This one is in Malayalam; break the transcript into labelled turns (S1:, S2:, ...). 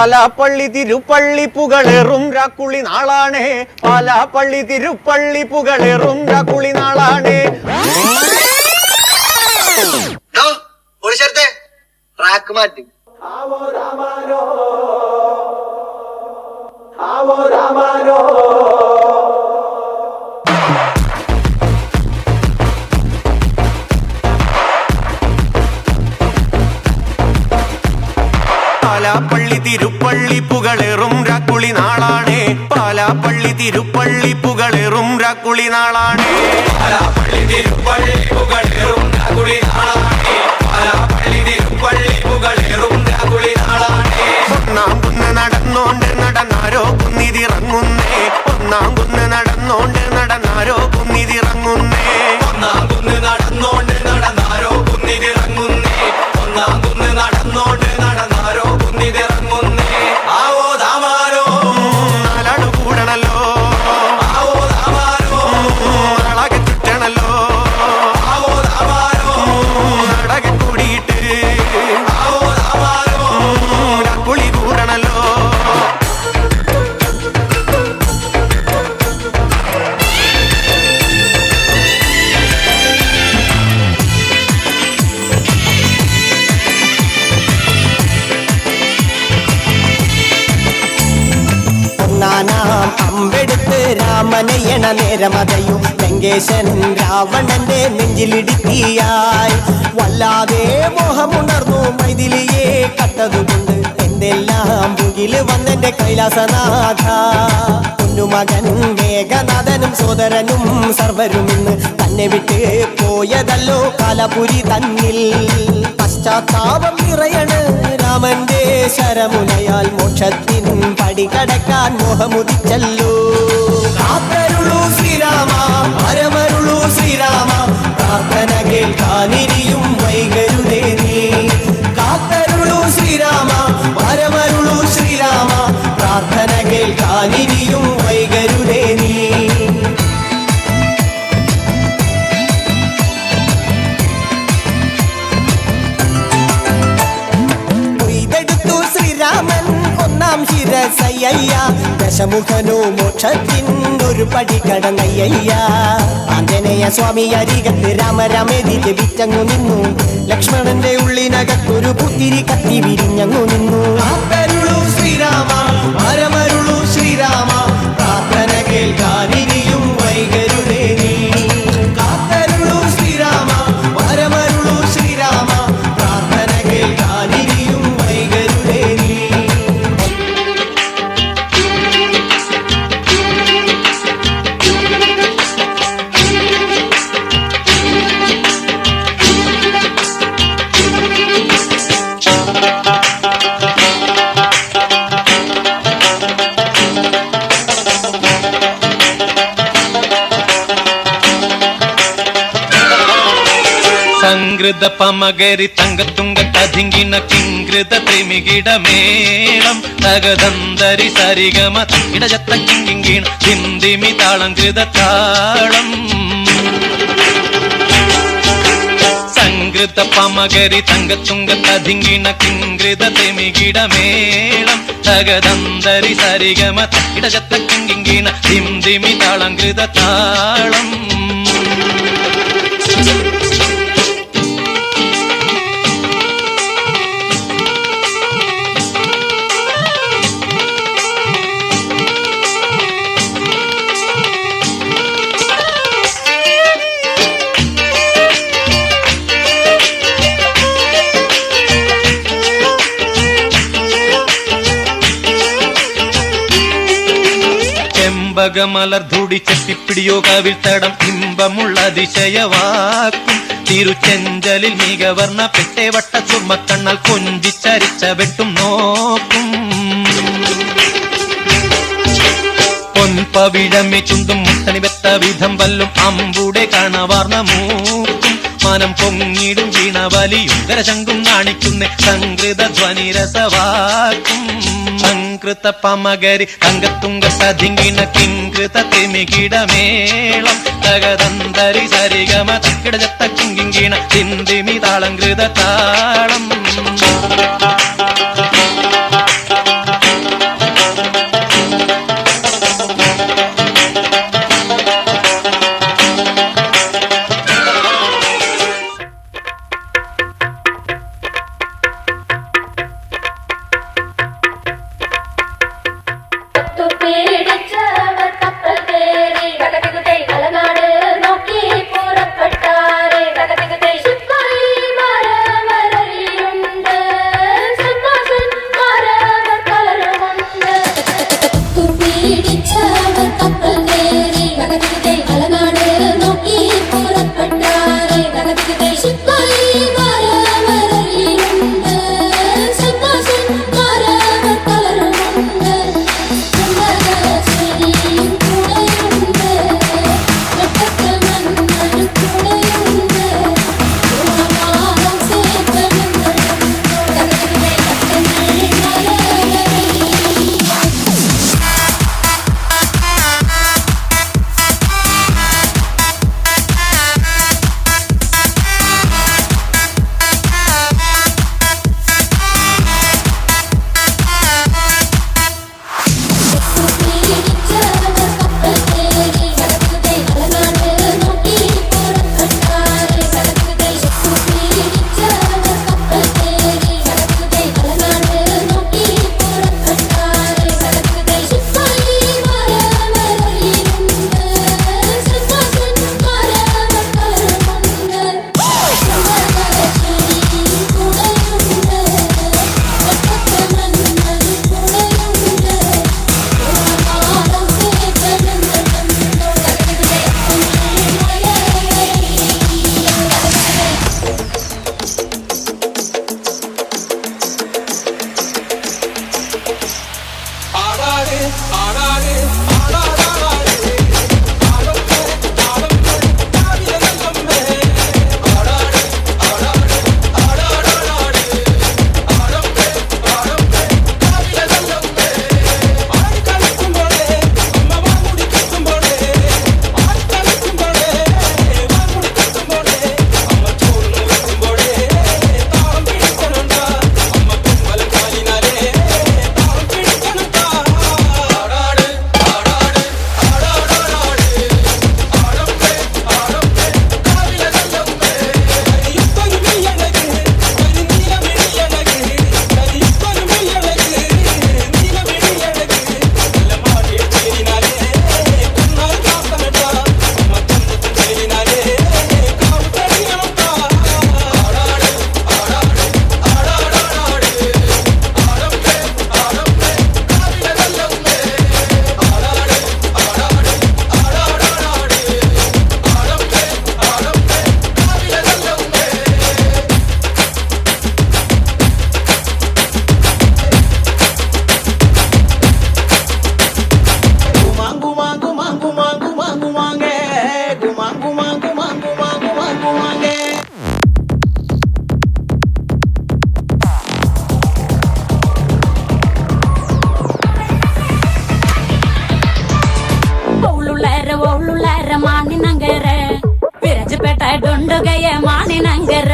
S1: പാലാപ്പള്ളി തിരുപ്പള്ളി പുകളേറും രാക്കുളി നാളാണേ. പാലാപ്പള്ളി തിരുപ്പള്ളി പുകളേറും രാക്കുളി നാളാണേ.
S2: ട്രാക്ക് മാറ്റി.
S1: ആവോ രാമാനോ ആവോ രാമാനോ പാലാപ്പള്ളി തിരുപ്പള്ളി പുകളേറും രാക്കുളി നാളാണേ. പാലാപ്പള്ളി തിരുപ്പള്ളി പുകളേറും രാക്കുളി നാളാണേ. പാലാപ്പള്ളി തിരുപ്പള്ളി പുകളേറും രാക്കുളി നാളാണേ. പാലാപ്പള്ളി തിരുപ്പള്ളി പുകളേറും രാക്കുളി നാളാണേ. ഒന്നാം കുന്ന് നടന്നോണ്ട് നടന്നാരോ കുന്നിതിറങ്ങുന്നേ. ഒന്നാം കുന്ന് നടന്നോണ്ട് നടന്നാരോ കുന്നിതിറങ്ങുന്നേ. ഒന്നാം കുന്ന് നടന്നോണ്ട് നടന്നാരോ കുന്നിതിറങ്ങുന്നേ. ഒന്നാം കുന്ന് നടന്നോണ്ട് നടന്നാരോ കുന്നിതിറങ്ങുന്നേ. ആവോ ദാമാരോ നാലാട് കൂടണല്ലോ. ആവോ ദാമാരോ നാളാകെ ചുറ്റണല്ലോ. ആവോ ദാമാരോ നാടകെ കൂടിയിട്ട്. ആവോ ദാമാരോ കുളി കൂടണല്ലോ.
S3: അമ്പെടുത്ത് രാമനയണ നേരമതയും ലങ്കേശൻ രാവണന്റെ നെഞ്ചിലിടുക്കിയായി വല്ലാതെ മോഹമുണർന്നു മൈഥിലിയെ കട്ടതുകൊണ്ട് എന്തെല്ലാം മുകില് വന്നെന്റെ കൈലാസനാഥ. പൊന്നുമകൻ മേഘനാഥനും സോദരനും സർവരും ഇന്ന് തന്നെ വിട്ട് പോയതല്ലോ കാലപുരി തന്നിൽ. പശ്ചാത്താപം നിറയണ് രാമന്റെ ശരമുനയാൽ മോക്ഷത്തിൻ പടികടക്കാൻ മോഹമുദിച്ചല്ലോ. കാത്തരുളൂ ശ്രീരാമ പരമരുളൂ ശ്രീരാമ പ്രാർത്ഥന കേൾക്കാനിരിയും വൈകരുതേ നീ. കാത്തരുളൂ ശ്രീരാമ പരമരുളൂ ശ്രീരാമ പ്രാർത്ഥന കേൾക്കാനിരിയും വൈകരുതേ നീ. ശ്രീരാമൻ ഒന്നാം ശിരസയ്യ ദശമുഖനോ മോക്ഷത്തിൻ ഒരു പടി കടന്നയ്യ. ആഞ്ജനേയ സ്വാമി അരികത്ത് രാമരാമേതി ജപിച്ചങ്ങു നിന്നു. ലക്ഷ്മണന്റെ ഉള്ളിനകത്തൊരു പുത്തിരി കത്തി വിരിഞ്ഞങ്ങു നിന്നു. കാത്തരുളൂ ശ്രീരാമ പരമരുളൂ ശ്രീരാമ പ്രാർത്ഥന കേൾക്കാനിരിയും വൈകരുതേ നീ. കാത്തരുളൂ ശ്രീരാമ പരമരുളൂ ശ്രീരാമ പ്രാർത്ഥന കേൾക്കാനിരിയും വൈകരുതേ നീ.
S4: സംകൃത പമകരി തങ്കത്തുങ്ക കതിങ്കിണ കിങ്കൃത ത്രിമികിടമേളം തകതന്തരി സരിഗമ ഇടജത്ത കിങ്കിണ ഹിന്ദിമി താളം കൃത താളം. സംകൃത പമകരി തങ്കത്തുങ്ക കതിങ്കിണ കിങ്കൃത ത്രിമികിടമേളം തകതന്തരി സരിഗമ ഇടജത്ത കിങ്കിണ ഹിന്ദിമി താളം കൃത താളം. ചെമ്പകമലർധൂടി ചെത്തിപ്പിടിയോ കവിൾത്തടം ഇമ്പമുള്ള അതിശയവാക്കും. തിരുച്ചെഞ്ചലിൽ മികവർണ്ണ പെട്ടേ വട്ട ചുമക്കണ്ണൽ കൊഞ്ചിച്ചരിച്ച വെട്ടും നോക്കും. പൊൻപവിഴമേ ചുണ്ടും മുട്ടണി വെത്ത വിധം വല്ലും അമ്പൂടെ കാണവാർന്ന മൂക്കും. മനം പൊങ്ങിടും വീണവലിയുങ്കര ശങ്കും കാണിക്കുന്നേ സംകൃത ധ്വനിരസവാക്കും. സംകൃത പമകരി തങ്കത്തുങ്ക സധിങ്കിണ കിങ്കൃത തിമികിടമേളം തകതന്തരി സരിഗമ തക്കിടജത്ത കിങ്കിണ ഹിന്ദിമി താളം കൃത താളം.
S2: നങ്കര